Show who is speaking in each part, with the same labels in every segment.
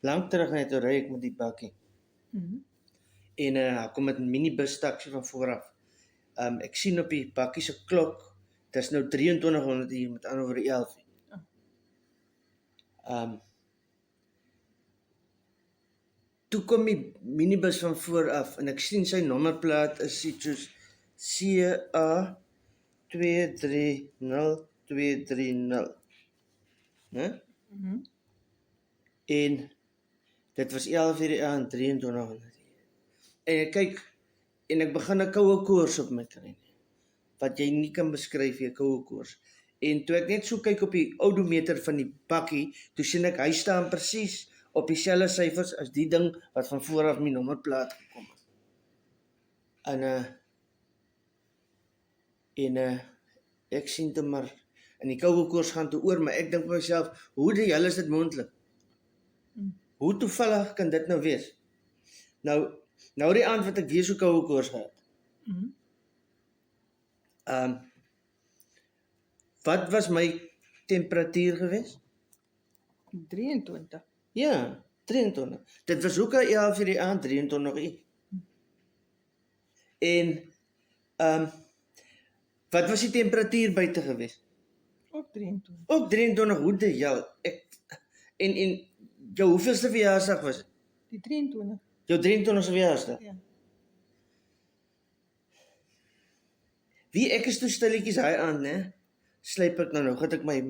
Speaker 1: Lang terug net toe ry ek met die bakkie. En hy kom met 'n minibus taxi van vooraf. Ek sien op die bakkie se klok, dis nou 2300 uur, met ander woorde 11 uur. Toe kom die minibus van vooraf en ek sien sy nommerplaat is iets soos CA 230230. Né? En dit was 11 uur die aand, 2300 uur. En ek kyk, en ek begin 'n koue koors op my kry, wat jy nie kan beskryf, jy koue koors. En toe ek net so kyk op die odometer van die bakkie, toe sien ek, hy staan presies op dieselfde syfers as die ding wat van vooraf my nommerplaat gekom het. En ek sien toe maar, en die koue koors gaan toe oor, maar ek dink vir myself, hoe die hel is dit moontlik? Hoe toevallig kan dit nou wees? Nou die aand wat ek weer so koue koors gehad. Wat was my temperatuur geweest?
Speaker 2: 23.
Speaker 1: Ja, 23. Dit was ook al 11 uur die aand, 23 uur. En wat was die temperatuur buite geweest?
Speaker 2: Ook 23.
Speaker 1: Ook 23, hoe die hel. En jou hoeveelste verjaarsdag was dit?
Speaker 2: Die 23.
Speaker 1: Jou 23ste verjaarsdag?
Speaker 2: Ja.
Speaker 1: Wie ek is toe stilletjies hy aan, né? Slyp ek nou, gaan ek my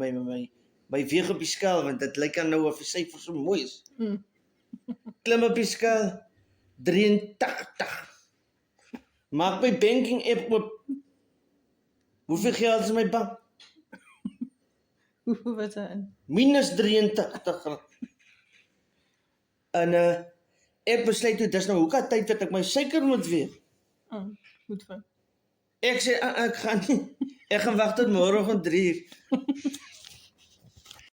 Speaker 1: weeg op die skaal, want dit lyk aan nou of die syfer so mooi is. Klim op die skaal, 83. Maak my banking app oop. Hoeveel geld is in my bank?
Speaker 2: Hoeveel was daar in?
Speaker 1: Minus 83. En ek besluit toe, dis nou hoekom tyd dat ek my suiker moet weeg.
Speaker 2: Goed van.
Speaker 1: Ek sê, ek gaan nie. Ek gaan wag tot môreoggend 3 uur.